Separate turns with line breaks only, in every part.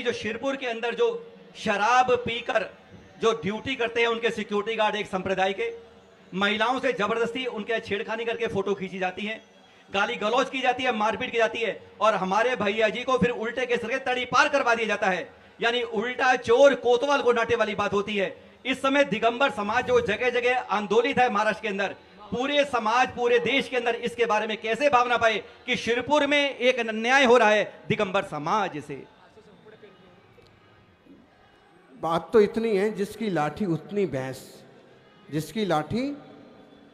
जो शिरपुर के अंदर जो शराब पीकर जो ड्यूटी करते हैं उनके सिक्योरिटी गार्ड एक संप्रदाय के, महिलाओं से जबरदस्ती उनके छेड़खानी करके फोटो खींची जाती है, गाली गलौज की जाती है, मारपीट की जाती है, और हमारे भैया जी को फिर उल्टे के सिर तड़ी पार करवा दिया जाता है। यानी उल्टा चोर कोतवाल को डांटे वाली बात होती है। इस समय दिगंबर समाज जो जगह जगह आंदोलित है महाराष्ट्र के अंदर, पूरे समाज पूरे देश के अंदर इसके बारे में कैसे भावना पाए कि शिरपुर में एक अन्याय हो रहा है दिगंबर समाज से।
बात तो इतनी है, जिसकी लाठी उतनी भैंस, जिसकी लाठी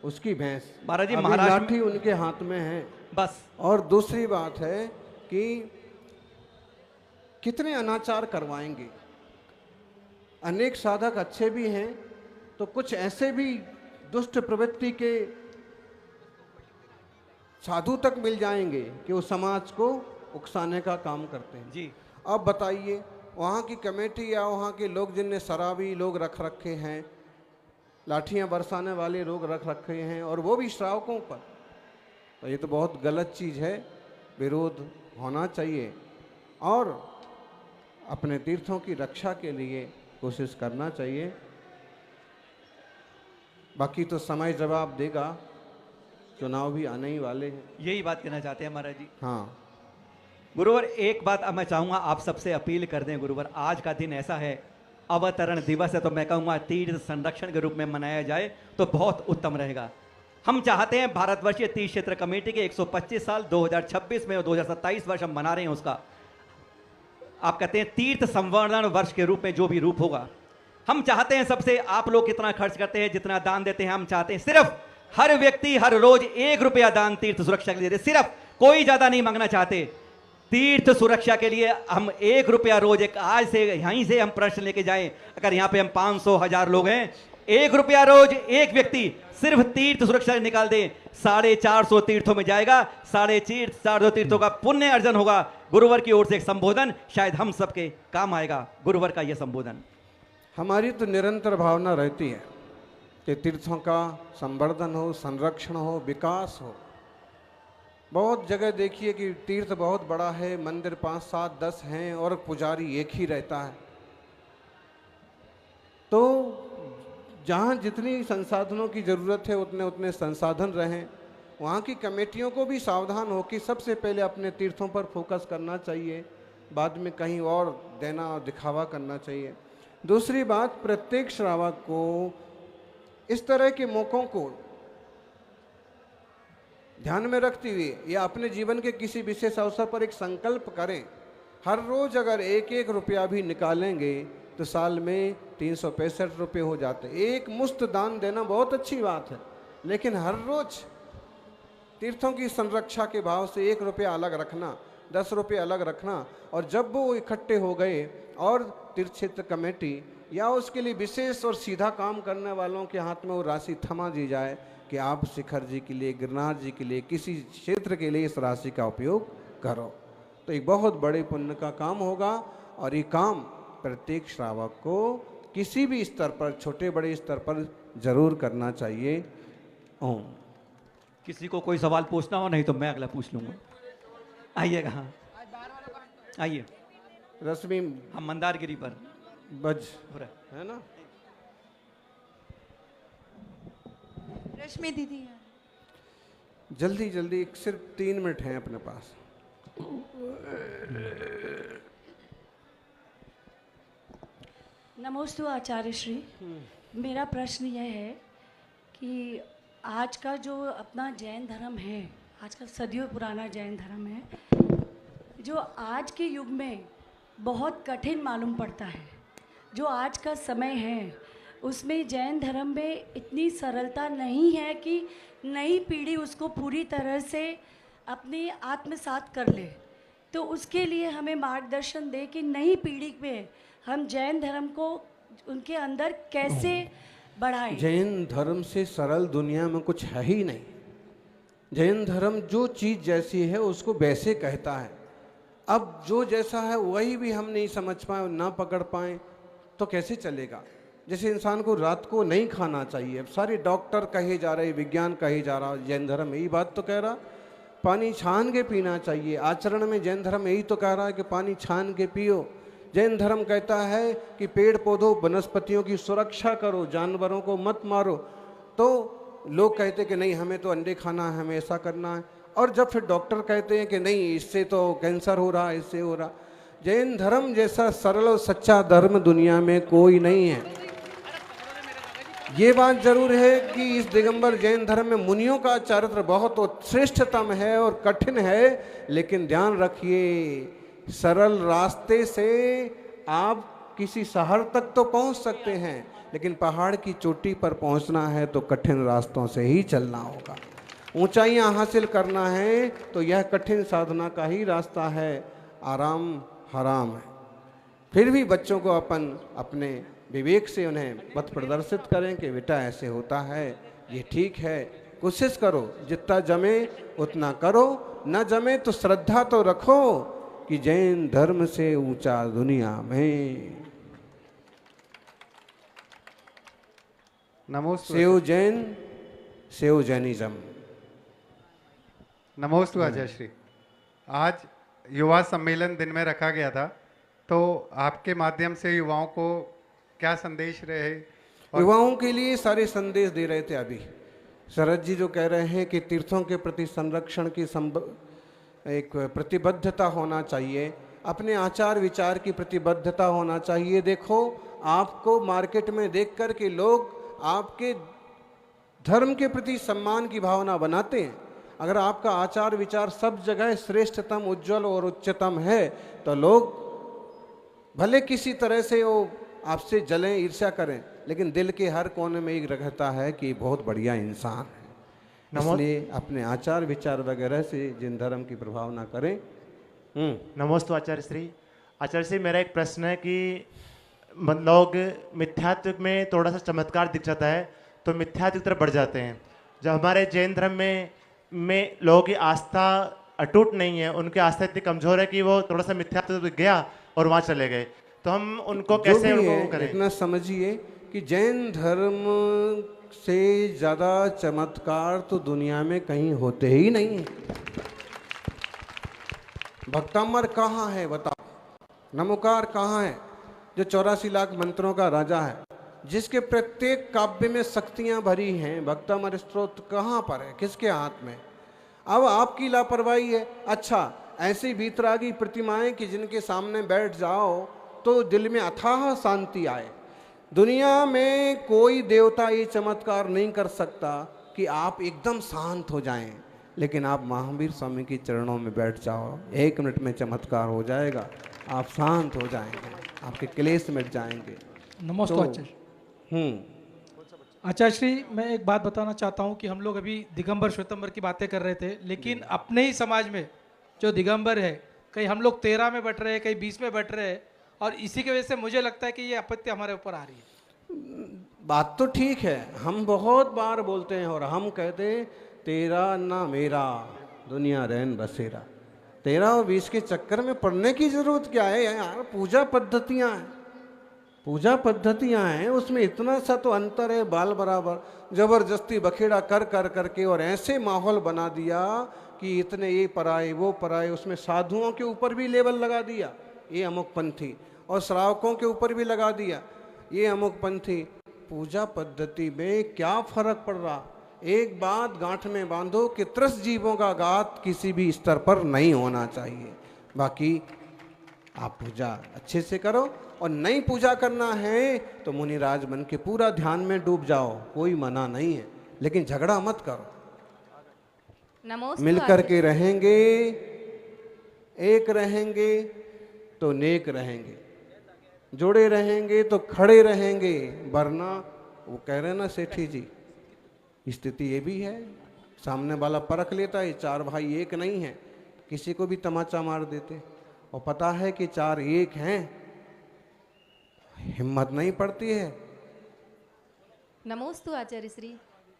उसकी भैंस।
महाराज जी,
अभी
महाराष्ट्र
लाठी उनके हाथ में है
बस।
और दूसरी बात है कि कितने अनाचार करवाएंगे। अनेक साधक अच्छे भी हैं तो कुछ ऐसे भी दुष्ट प्रवृत्ति के साधु तक मिल जाएंगे कि वो समाज को उकसाने का काम करते हैं
जी।
अब बताइए, वहाँ की कमेटी या वहाँ के लोग जिनने शराबी लोग रख रखे हैं, लाठियाँ बरसाने वाले लोग रख रखे हैं, और वो भी श्रावकों पर, तो ये तो बहुत गलत चीज़ है। विरोध होना चाहिए और अपने तीर्थों की रक्षा के लिए कोशिश करना चाहिए। बाकी तो समय जवाब देगा, चुनाव भी आने ही वाले हैं।
यही बात कहना चाहते हैं महाराज जी।
हाँ
गुरुवर, एक बात अब मैं चाहूंगा आप सबसे अपील कर दें गुरुवर, आज का दिन ऐसा है, अवतरण दिवस है, तो मैं कहूंगा तीर्थ संरक्षण के रूप में मनाया जाए तो बहुत उत्तम रहेगा। हम चाहते हैं भारतवर्षीय तीर्थ क्षेत्र कमेटी के 125 साल 2026 में और 2027 वर्ष हम मना रहे हैं उसका, आप कहते हैं तीर्थ संवर्धन वर्ष के रूप में जो भी रूप होगा, हम चाहते हैं सबसे, आप लोग कितना खर्च करते हैं, जितना दान देते हैं, हम चाहते हैं सिर्फ हर व्यक्ति हर रोज 1 रुपया दान तीर्थ सुरक्षा के लिए दे, सिर्फ, कोई ज्यादा नहीं मांगना चाहते। तीर्थ सुरक्षा के लिए हम 1 रुपया रोज, एक आज से यहीं से हम प्रश्न लेके जाएं, अगर यहाँ पे हम 500,000 लोग हैं, 1 रुपया रोज एक व्यक्ति सिर्फ तीर्थ सुरक्षा निकाल दे, 450 तीर्थों में जाएगा, 450 तीर्थों का पुण्य अर्जन होगा। गुरुवर की ओर से एक संबोधन शायद हम सबके काम आएगा। गुरुवर का यह संबोधन
हमारी तो निरंतर भावना रहती है कि तीर्थों का संवर्धन हो, संरक्षण हो, विकास हो। बहुत जगह देखिए कि तीर्थ बहुत बड़ा है, मंदिर 5, 7, 10 हैं और पुजारी एक ही रहता है। तो जहाँ जितनी संसाधनों की ज़रूरत है उतने उतने संसाधन रहें। वहाँ की कमेटियों को भी सावधान हो कि सबसे पहले अपने तीर्थों पर फोकस करना चाहिए, बाद में कहीं और देना और दिखावा करना चाहिए। दूसरी बात, प्रत्येक श्रावक को इस तरह के मौक़ों को ध्यान में रखते हुए या अपने जीवन के किसी विशेष अवसर पर एक संकल्प करें। हर रोज़ अगर 1-1 रुपया भी निकालेंगे तो साल में 365 रुपये हो जाते। एक मुश्त दान देना बहुत अच्छी बात है, लेकिन हर रोज़ तीर्थों की संरक्षा के भाव से 1 रुपया अलग रखना, 10 रुपये अलग रखना, और जब वो इकट्ठे हो गए और तीर्थ क्षेत्र कमेटी या उसके लिए विशेष और सीधा काम करने वालों के हाथ में वो राशि थमा दी जाए कि आप शिखर जी के लिए, गिरनार जी के लिए, किसी क्षेत्र के लिए इस राशि का उपयोग करो, तो एक बहुत बड़े पुण्य का काम होगा। और ये काम प्रत्येक श्रावक को किसी भी स्तर पर, छोटे बड़े स्तर पर जरूर करना चाहिए। ओम।
किसी को कोई सवाल पूछना हो, नहीं तो मैं अगला पूछ लूंगा। आइएगा, हाँ आइए।
रश्मि,
हम मंदारगिरी पर
बज है ना,
रश्मि दीदी है।
जल्दी जल्दी, सिर्फ 3 मिनट हैं अपने पास।
नमोस्तु आचार्य श्री। मेरा प्रश्न यह है कि आज का जो अपना जैन धर्म है, आज का सदियों पुराना जैन धर्म है, जो आज के युग में बहुत कठिन मालूम पड़ता है। जो आज का समय है उसमें जैन धर्म में इतनी सरलता नहीं है कि नई पीढ़ी उसको पूरी तरह से अपनी आत्मसात कर ले। तो उसके लिए हमें मार्गदर्शन दे कि नई पीढ़ी में हम जैन धर्म को उनके अंदर कैसे बढ़ाएं।
जैन धर्म से सरल दुनिया में कुछ है ही नहीं। जैन धर्म जो चीज़ जैसी है उसको वैसे कहता है। अब जो जैसा है वही भी हम नहीं समझ पाए, ना पकड़ पाए तो कैसे चलेगा। जैसे इंसान को रात को नहीं खाना चाहिए, अब सारे डॉक्टर कहे जा रहे, विज्ञान कहे जा रहा, जैन धर्म यही बात तो कह रहा। पानी छान के पीना चाहिए, आचरण में जैन धर्म यही तो कह रहा है कि पानी छान के पियो। जैन धर्म कहता है कि पेड़ पौधों वनस्पतियों की सुरक्षा करो, जानवरों को मत मारो। तो लोग कहते कि नहीं हमें तो अंडे खाना है, हमें ऐसा करना है। और जब फिर डॉक्टर कहते हैं कि नहीं इससे तो कैंसर हो रहा है, इससे हो रहा। जैन धर्म जैसा सरल और सच्चा धर्म दुनिया में कोई नहीं है। ये बात जरूर है कि इस दिगंबर जैन धर्म में मुनियों का चरित्र बहुत श्रेष्ठतम है और कठिन है, लेकिन ध्यान रखिए सरल रास्ते से आप किसी शहर तक तो पहुंच सकते हैं, लेकिन पहाड़ की चोटी पर पहुंचना है तो कठिन रास्तों से ही चलना होगा। ऊंचाइयां हासिल करना है तो यह कठिन साधना का ही रास्ता है, आराम हराम है। फिर भी बच्चों को अपन अपने विवेक से उन्हें पथ प्रदर्शित करें कि बेटा ऐसे होता है, ये ठीक है, कोशिश करो, जितना जमे उतना करो, न जमे तो श्रद्धा तो रखो कि जैन धर्म से ऊंचा दुनिया में।
नमोस्तु
सेव जैन सेव जैनिज्म।
नमोस्तु आचार्य श्री। आज युवा सम्मेलन दिन में रखा गया था, तो आपके माध्यम से युवाओं को क्या संदेश रहे?
युवाओं के लिए सारे संदेश दे रहे थे। अभी शरद जी जो कह रहे हैं कि तीर्थों के प्रति संरक्षण की एक प्रतिबद्धता होना चाहिए, अपने आचार विचार की प्रतिबद्धता होना चाहिए। देखो आपको मार्केट में देख कर के लोग आपके धर्म के प्रति सम्मान की भावना बनाते हैं। अगर आपका आचार विचार सब जगह श्रेष्ठतम, उज्जवल और उच्चतम है तो लोग भले किसी तरह से वो आपसे जलें, ईर्ष्या करें, लेकिन दिल के हर कोने में एक रहता है कि बहुत बढ़िया इंसान है। इसलिए अपने आचार विचार वगैरह से जिन धर्म की प्रभाव ना करें।
नमोस्तु आचार्य श्री। आचार्य श्री, मेरा एक प्रश्न है कि लोग मिथ्यात्व में थोड़ा सा चमत्कार दिख जाता है तो मिथ्यात्व की तरफ बढ़ जाते हैं। जब हमारे जैन धर्म में लोगों की आस्था अटूट नहीं है, उनकी आस्था इतनी कमजोर है कि वो थोड़ा सा मिथ्यात्व गया और वहाँ चले गए, तो हम उनको कैसे उनको करें?
इतना समझिए कि जैन धर्म से ज्यादा चमत्कार तो दुनिया में कहीं होते ही नहीं है। भक्तामर कहाँ है बताओ? नमोकार कहाँ है जो 84 लाख मंत्रों का राजा है, जिसके प्रत्येक काव्य में शक्तियां भरी हैं? भक्तामर स्तोत्र कहाँ पर है, किसके हाथ में? अब आपकी लापरवाही है। अच्छा, ऐसी बीतरागी प्रतिमाएं कि जिनके सामने बैठ जाओ तो दिल में अथाह शांति आए। दुनिया में कोई देवता ये चमत्कार नहीं कर सकता कि आप एकदम शांत हो जाएं, लेकिन आप महावीर स्वामी के चरणों में बैठ जाओ, 1 मिनट में चमत्कार हो जाएगा, आप शांत हो जाएंगे, आपके क्लेश मिट जाएंगे।
नमस्ते आचार्य। आचार्य श्री, मैं एक बात बताना चाहता हूँ कि हम लोग अभी दिगंबर श्वेतंबर की बातें कर रहे थे, लेकिन अपने ही समाज में जो दिगंबर है, कहीं हम लोग 13 में बैठ रहे हैं, कहीं 20 में बैठ रहे हैं, और इसी की वजह से मुझे लगता है कि ये आपत्ति हमारे ऊपर आ रही है।
बात तो ठीक है, हम बहुत बार बोलते हैं और हम कहते हैं तेरा ना मेरा दुनिया रहन बसेरा। 13 और 20 के चक्कर में पड़ने की जरूरत क्या है यार? पूजा पद्धतियां हैं, पूजा पद्धतियां हैं, उसमें इतना सा तो अंतर है, बाल बराबर। जबरदस्ती बखेड़ा कर कर करके और ऐसे माहौल बना दिया कि इतने ये पराए वो पराए, उसमें साधुओं के ऊपर भी लेबल लगा दिया, ये अमुक पंथी, और श्रावकों के ऊपर भी लगा दिया ये अमुक पंथी। पूजा पद्धति में क्या फर्क पड़ रहा? एक बात गांठ में बांधो कि त्रस जीवों का घात किसी भी स्तर पर नहीं होना चाहिए। बाकी आप पूजा अच्छे से करो, और नई पूजा करना है तो मुनिराज बन के पूरा ध्यान में डूब जाओ, कोई मना नहीं है, लेकिन झगड़ा मत करो। मिल करके रहेंगे, एक रहेंगे तो नेक रहेंगे, जुड़े रहेंगे तो खड़े रहेंगे, वरना वो कह रहे ना सेठी जी, स्थिति ये भी है, सामने वाला परख लेता है 4 भाई एक नहीं है, किसी को भी तमाचा मार देते, और पता है कि 4 एक हैं, हिम्मत नहीं पड़ती है।
नमोस्तु आचार्य श्री।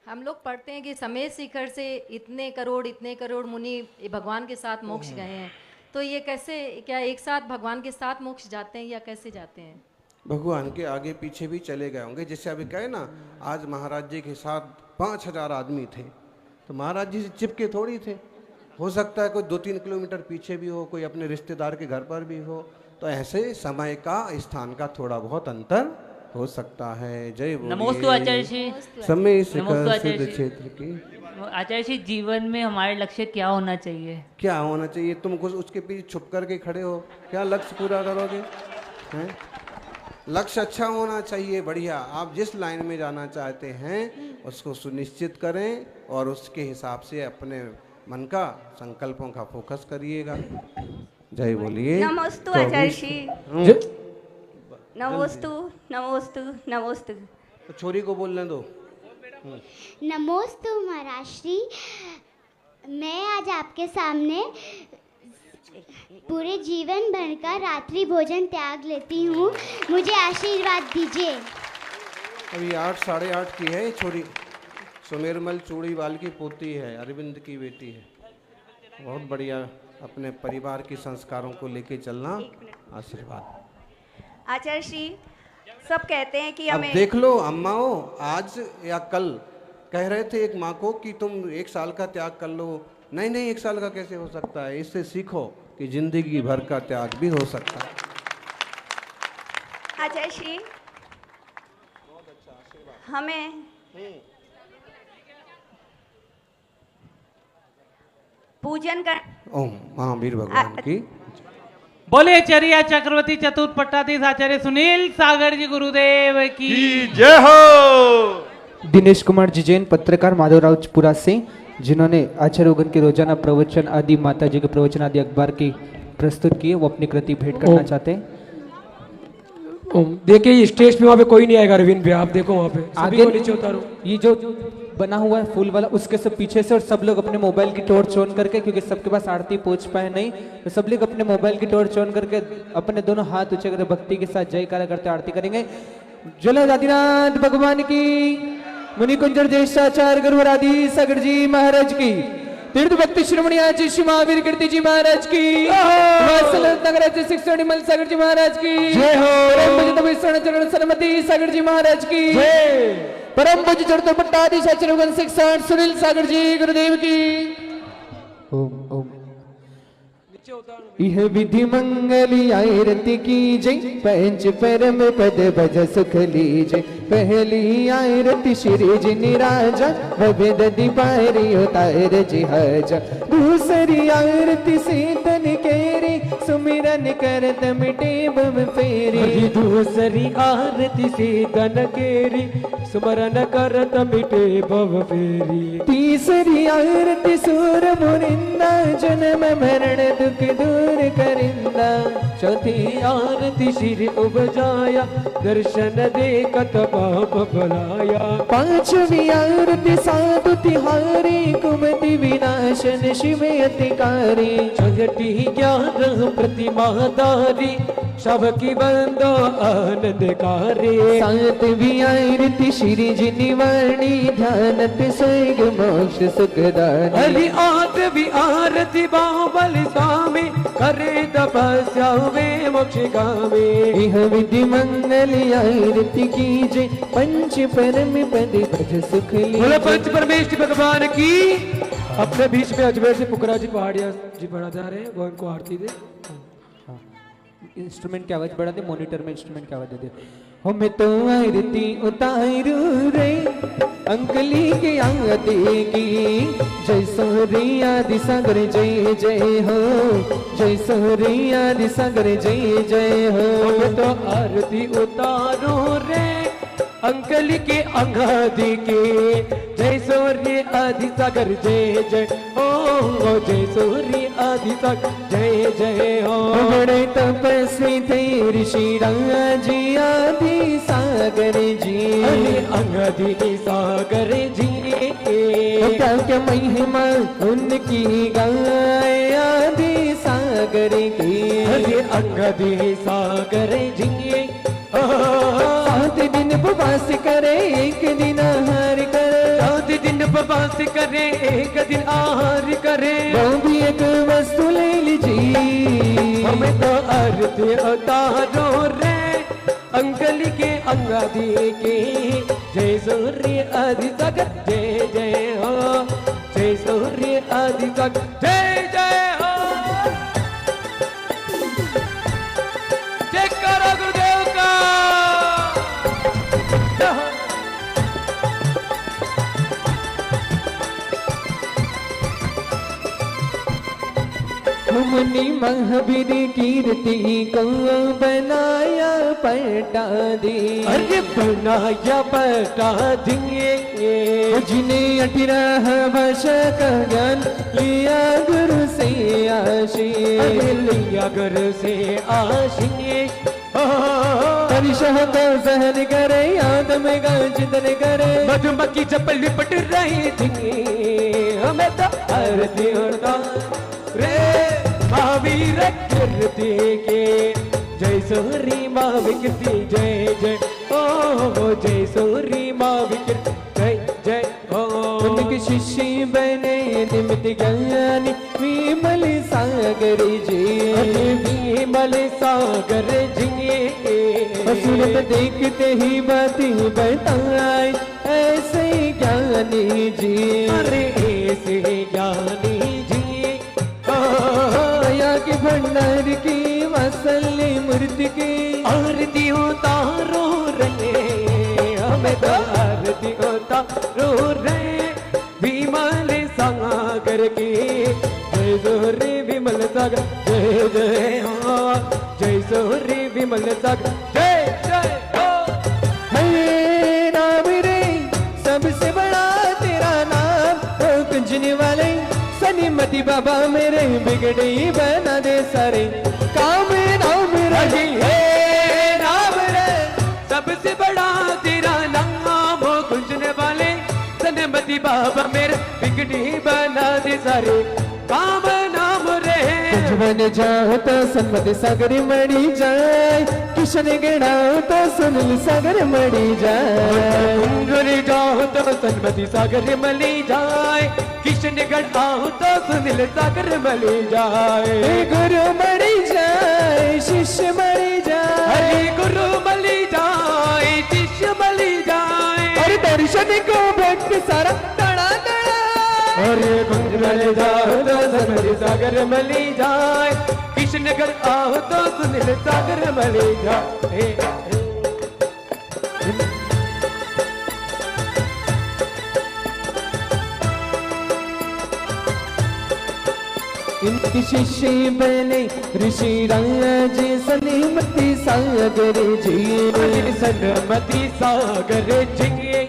हम लोग पढ़ते हैं कि समय शिखर से इतने करोड़ मुनि भगवान के साथ मोक्ष गए हैं, तो ये कैसे, क्या एक साथ भगवान के साथ मोक्ष जाते हैं या कैसे जाते हैं?
भगवान के आगे पीछे भी चले गए होंगे। जैसे अभी कहे ना, आज महाराज जी के साथ 5000 आदमी थे, तो महाराज जी से चिपके थोड़ी थे। हो सकता है कोई 2-3 किलोमीटर पीछे भी हो, कोई अपने रिश्तेदार के घर पर भी हो, तो ऐसे समय का स्थान का थोड़ा बहुत अंतर हो सकता है। जय बोलिए।
नमोस्तु आचार्य जी।
समय
नमस्ते
शिखर
आचार्य
सिद्ध
जी।
क्षेत्र की
आचार्य जी, जीवन में हमारे लक्ष्य क्या होना चाहिए?
क्या होना चाहिए? तुम कुछ उसके पीछे छुप करके खड़े हो, क्या लक्ष्य पूरा करोगे? हैं? लक्ष्य अच्छा होना चाहिए, बढ़िया। आप जिस लाइन में जाना चाहते हैं उसको सुनिश्चित करें और उसके हिसाब से अपने मन का संकल्पों का फोकस करिएगा। जय बोलिए।
नमोस्तु आचार्य जी। नमोस्तु नमोस्तु नमोस्तु।
तो छोरी को बोलने दो।
नमोस्तु महाराज श्री। मैं आज आपके सामने पूरे जीवन भर का रात्रि भोजन त्याग लेती हूँ, मुझे आशीर्वाद दीजिए।
अभी 8 साढ़े 8 की है छोरी, सुमेरमल चूड़ीवाल की पोती है, अरविंद की बेटी है। बहुत बढ़िया, अपने परिवार के संस्कारों को लेके चलना। आशीर्वाद।
आचार्य श्री, सब कहते हैं कि
अब
हमें
देख लो अम्माओ, आज या कल कह रहे थे एक माँ को कि तुम 1 साल का त्याग कर लो। नहीं नहीं, 1 साल का कैसे हो सकता है? इससे सीखो कि जिंदगी भर का त्याग भी हो सकता है।
आचार्य श्री, हमें पूजन कर
ओम महावीर भगवान की।
बोले चरिया चक्रवर्ती चतुर्थ पट्टाधीश आचार्य सुनील सागर जी गुरुदेव की
जय हो। दिनेश कुमार जी जैन, पत्रकार माधवराव पुरा से, जिन्होंने आचार्य उगन के रोजाना प्रवचन आदि, माता जी के प्रवचन आदि अखबार की प्रस्तुत किए, वो अपनी कृति भेंट करना चाहते हैं।
देखिए ये स्टेज पे वहाँ पे कोई नहीं आएगा अरविंद भैया, आप देखो वहाँ पे
आगे
को नीचे उतारो।
ये जो बना हुआ है फूल वाला, उसके सब पीछे से, और सब लोग अपने मोबाइल की टॉर्च ऑन करके, क्योंकि सबके पास आरती पहुंच पाए नहीं, तो सब लोग अपने मोबाइल की टॉर्च ऑन करके अपने दोनों हाथ ऊंचे करके भक्ति के साथ जयकारा करते आरती करेंगे। जय आदिनाथ भगवान की, मुनि कुंजर देशाचार्य गुरुवरादि सागर जी महाराज की, तीर्थ भक्ति श्रीमणी आचार्य श्री महावीर कीर्ति जी महाराज की, नगराज शिक्षण मल सागर जी महाराज की जय हो। चरण सरमती सागर जी महाराज की जय। परम पूज्य चरतो पट्टाधीश आचार्य उगन शिक्षण सुनील सागर जी गुरुदेव की। ओम ओम। यह विधि मंगली आयरती की जय, पंच परम पद भज सुख लीजय। पहली आयरती श्री जी निराजा, भवेद दीपारी उतार जी हाजा। दूसरी आयरती सीतन केरी, सुमिरन करत मिटे भव फेरी।
दूसरी आरती सीतन केरी, सुमरन करत मिटे भव फेरी।
तीसरी आरती सूर मुनिंदा, जन्म मरण दुख दूर करिंदा।
चौथी आरती श्री उपजाया, दर्शन देखत पाप भलाया।
पांचवी आरती साधु तिहारी, कुमति विनाशन शिव अतिकारी।
छठी ग्यारह प्रतिमाधारी, सबकी बंदो आनंदकारी।
सातवीं आरती श्री जी निवाणी, ध्यानत स्वर्ग मोक्ष सुखदानी।
हरि आठवीं आरती बाहुबली स्वामी, करे तपस्या वे मोक्ष गामी।
यह विधि मंगल आरती की जय, पंच परम पद भज सुख लीजय।
बोलो पंच परमेश्वर भगवान की। अपने बीच में अजमेर से पुकरा जी पहाड़िया जी बढ़ा जा रहे हैं, वो इनको आरती दे।
इंस्ट्रूमेंट की आवाज बढ़ा दे, मॉनिटर में इंस्ट्रूमेंट की आवाज दे दे। हम तो आरती उतारू रे, अंकली की आरती की। जय सोहरी आदि सागर जय जय हो, जय सोहरी आदि सागर जय जय हो।
हम तो आरती उतारो रे, अंकली के अंगादी के। जय सूर्य आदि सागर जय जय हो, जय सूर्य आदि सागर जय जय हो।
बड़े तपस्वी थे ऋषि राजी आदि सागर जी,
अंगादी सागर जी।
क्या क्या महिमा उनकी गाय आदि सागर की।
अंगादी सागर जी।
7 दिन उपवास करे, 1 दिन आहार करे।
7 दिन उपवास करे, 1 दिन आहार करे।
वो भी एक वस्तु ले लीजिए।
हमें तो आरती उतारो रे, अंकली के अंगादी के। जय सूर्य आदि सागर जय जय हो, जय सूर्य आदि सागर जय जय हो।
मुनि महावीर कीर्ति को बनाया पलटा दे।
अरे बनाया पलटा दिए,
जिन्हें 18 वर्ष का ज्ञान लिया गुरु से आशीष,
लिया गुरु से आशीष।
परिशह को सहन करे, आदम का चिंतन करे,
मधुमक्खी जब लिपट रही थी, हमें तो आरती होता रे महावीर कीर्ति के। जय सूरी माँ विकृति जय जय ओ, जय सूरी माँ विकृति जय जय ओ।
उनके शिष्य बने निमित ज्ञानी विमल सागर जी,
विमल सागर जी।
सूरत देखते ही बातें बताए ऐसे ज्ञानी जी,
अरे ऐसे ज्ञानी जी।
दया के भंडार की वात्सल्य मूर्ति की
आरती उतारो रे, हमें तो आरती उतारो रे विमल सागर की। जय सूरी विमल सागर जय जय हो, जय सूरी विमल सागर जय जय हो।
हे राम रे सबसे बड़ा तेरा नाम, ओ कुंजने वाले सनीमती बाबा मेरे बिगड़ी बना दे सारे काम। राम रे
हे राम रे सबसे बड़ा तेरा नाम, कुंजने वाले सनमती बाबा मेरे बिगड़ी बना दे सारे काम। नाम रे
कुंजवन जाओ तो सन्मति सागर मड़ी जाए, किशन गणाओ तो सुनील सागर मड़ी जाए।
कुंजरी जाओ तो सन्मति सागर मली जाए, किशनगढ़ आओ तो सुनील सागर मली जाए।
गुरु मड़ी जाए शिष्य मड़ी जाए,
हरि गुरु मली जाए शिष्य मली जाए।
और दर्शन को भक्त सारा तड़ा तड़ा।
अरे कुंज मली जाओ तो सन्मति सागर मली जाए, किशनगढ़ आओ तो सुनील सागर मली जाए।
इनकी शिष्य बने ऋषि राज सनीमती सागर जी,
सन्मति सागर जी।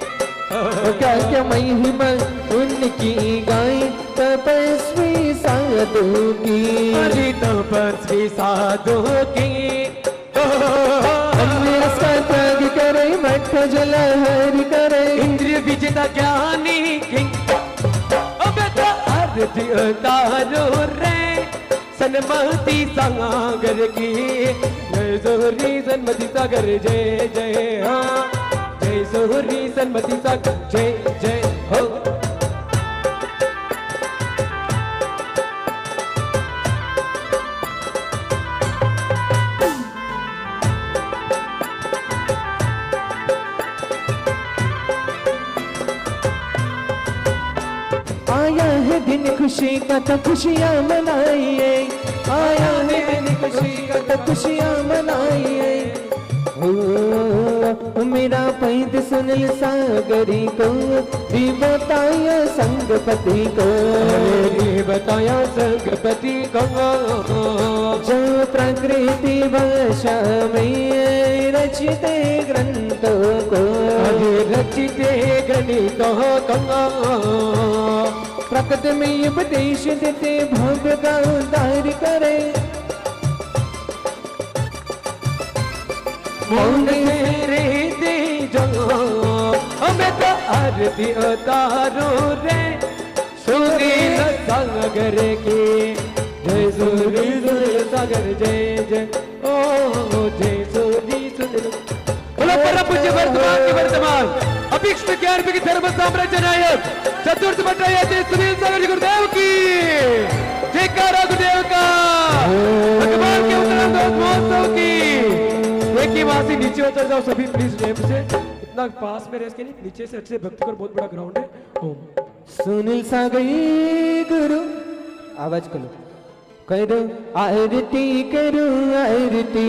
क्या क्या महिमा उनकी गाय तपस्वी साधु की,
हरि तपस्वी साधु की।
का त्याग करे मठ जलहर करे,
इंद्रिय विजेता ज्ञानी की। आरती उतारो रे सन्मति सागर की। जय सूरी सन्मति सागर जय जय हो, जय सूरी सन्मति सागर जय जय हो।
आया है दिन खुशी का तो खुशियाँ मनाइए, आया है दिन खुशी का तो खुशियाँ मनाइए। ओ मेरा पैद सुनील सागरी को भी बताया संगपति को,
भी बताया संगपति को।
जो प्रकृति भाषा में रचिते ग्रंथों को,
रचिते ग्रंथों को।
प्रकट में उपदेश देते भोग का उद्धार करे,
मौन तेरे दे जो हमें तो आरती उतारो रे सुनील सागर की। जय सूरी सागर जय जय ओ, जय सूरी सुनील। बोलो परम पूज्य वर्तमान के वर्तमान अभीष्ट ज्ञान की धर्म साम्राज्य नायक चतुर्थ भट्टाचार्य सुनील सागर गुरुदेव की जयकारा गुरुदेव का। भगवान के उत्तरार्ध महोत्सव की। देखिए वहां से नीचे उतर जाओ सभी प्लीज रैंप से, इतना पास में रह के नहीं, नीचे से अच्छे भक्ति कर, बहुत बड़ा ग्राउंड है। ओम
सुनील सागर गुरु आवाज करो, करो आरती करो आरती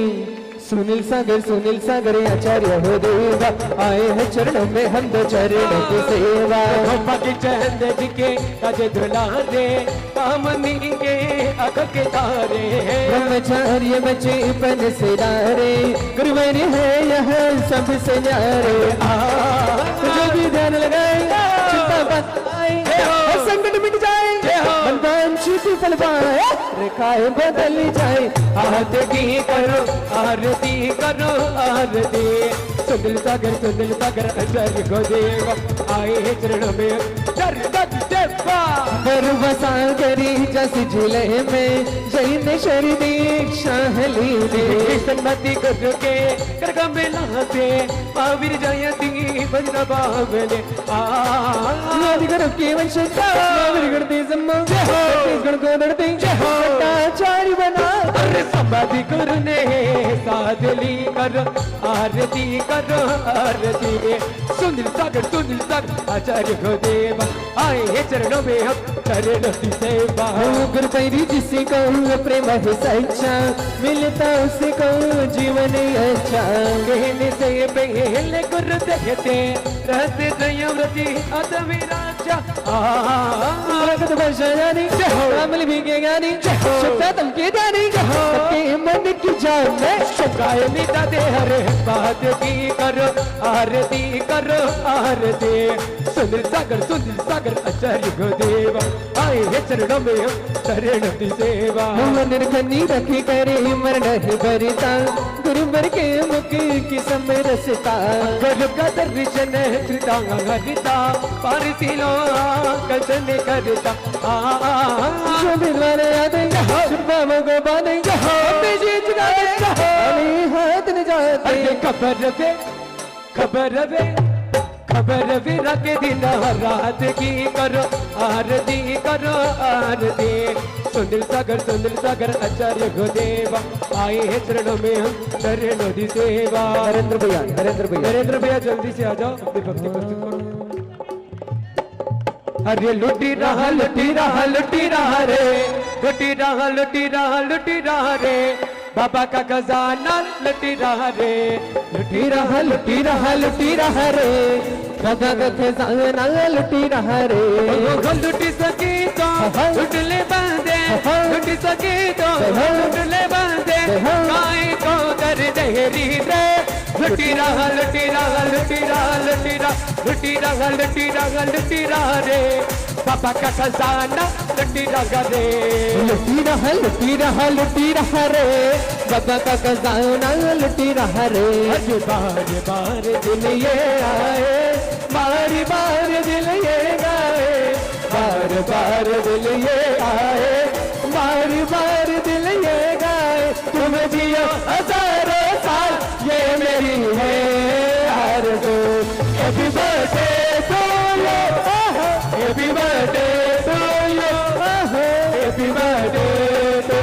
सुनील सागर आचार्य हो देवा आए हैं चरणों में हम दो चरणों की सेवा
के चंद के ताज दुलारे कामनी के अख के तारे
ब्रह्मचार्य बचे पन से डारे गुरुवर है यहाँ सबसे न्यारे जो भी ध्यान लगाएगा चिंता बस आए संकट मिट जाए वांछित फल पाए रेखाएं बदल जाए
आरती करो आरती सुनील सागर आचार्य को देवा आए हैं चरणों में
सागरी जस जिले में जैन शरी दीक्षा लीने
सन्मति गुरु के कर मिलाते महावीर जयंती भजन बावले
आदिगुरु के वंश महावीर गणती सम्मा छत्तीसगढ़ को दड़ते आचार्य बना
अरे समाधि गुरु ने साध ली करो आरती सुनील सागर आचार्य को देवा आए हैं चरणों में हम चरणों की सेवा
गुरु पैरी जिसे कहूँ प्रेम है सच्चा मिलता उसे कहूँ जीवन अच्छा
कहने से पहले गुरु देते रहते संयमृति अतविराजा
रगत वर्षा जानी अमल भी के ज्ञानी शुक्ता तुम के जानी सबके मन की जान में
शुकाय मिटा दे हरे बात की करो आरती सुनील सागर आचार्य को देवा आए हैं चरणों में हम चरण की सेवा
निर्खनी रखी करे मरण ही भरता गुरु बर के मुख की समरसता
गुरु का दर्शन हरिता पारसिलो कसन करता
वाले यादें बाबा को बांधेंगे हाथ न जाते
खबर भी रख दिन रात की करो आरती सुनील सागर आचार्य को देवा आए हैं चरणों में हम चरणों की सेवा नरेंद्र भैया जल्दी से आ जाओ अपनी भक्ति प्रस्तुत करो अरे लुटी रहा रे बाबा का खजाना लुटी रहा रे
बाबा का खजाना लुटी रहा रे
लुटी सकी तो लुटले बांधे लुटी सकी तो लुटले बांधे गाय को कर देहरी रे लुटी रहा रे बाबा का खजाना लुटी रहा रे
बाबा का खजाना लुटी रहा रे
बार दिल ये आए बार दिल ये गाए बार दिल ये आए बार दिल ये गाए तुम जियो हजारों साल ये मेरी है आरज़ू happy birthday to you happy birthday to you happy birthday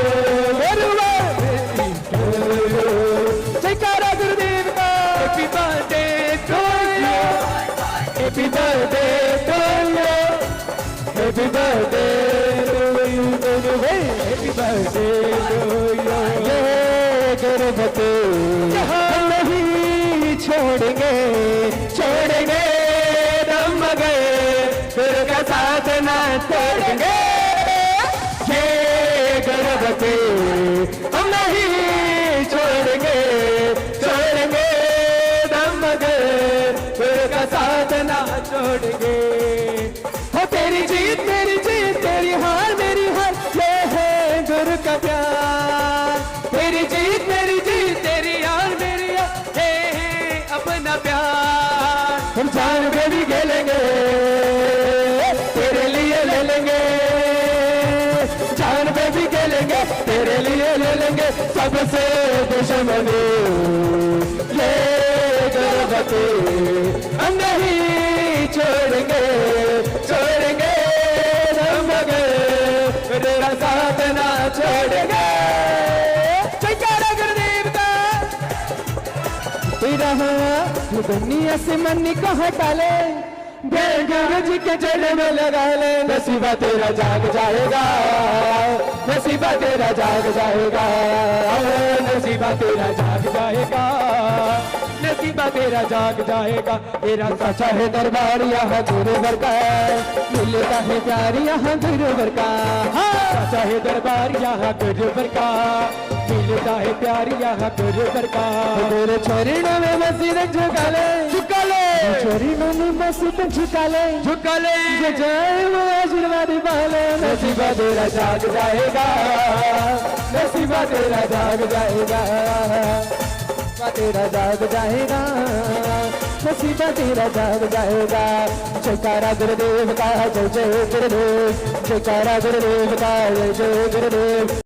जयकारा गुरुदेव का happy birthday to you happy birthday to you happy birthday to you happy birthday to you
गुरुमते नहीं छोड़ेंगे
दम गए फिर का साथ न छोड़ेंगे ये गर्भवती हम नहीं छोड़ेंगे दम गए फिर का साथ न छोड़ेंगे हो तेरी जीत तेरी हार मेरी हार ये है गुरु का प्यार तेरी जीत तेरी हार मेरी हार ये है अपना प्यार हम जान पे भी खेलेंगे तेरे लिए ले लेंगे जान पे भी खेलेंगे तेरे लिए ले लेंगे सबसे दुश्मनी ये गर्भवती हम नहीं छोड़ेंगे हम मगर तेरा साथ ना छोड़ेंगे जयकारा गुरुदेव का
तेरा तू दुनिया से मन को हटा ले गुरु जी के चरण में लगा ले
नसीबा तेरा जाग जाएगा नसीबा तेरा जाग जाएगा, नसीबा तेरा जाग जाएगा, नसीबा तेरा जाग जाएगा। तेरा सच्चा है दरबार यहाँ गुरुवर का, मिलता है प्यार यहाँ गुरुवर का, सच्चा है दरबार यहाँ गुरुवर का, मिलता है प्यार यहाँ गुरुवर का। तेरे चरणों में मस्जिद झुका ले, झुका ले, चरणों में मस्जिद झुका ले, झुका ले, जय वो आशीर्वाद पाले। नसीबा तेरा जाग जाएगा, नसीबा तेरा जाग जाएगा, नसीबा तेरा जाग जाएगा, नसीबा तेरा जाग जाएगा। जयकारा गुरुदेव का, जय जय गुरुदेव, जयकारा गुरुदेव का, जय जय गुरुदेव।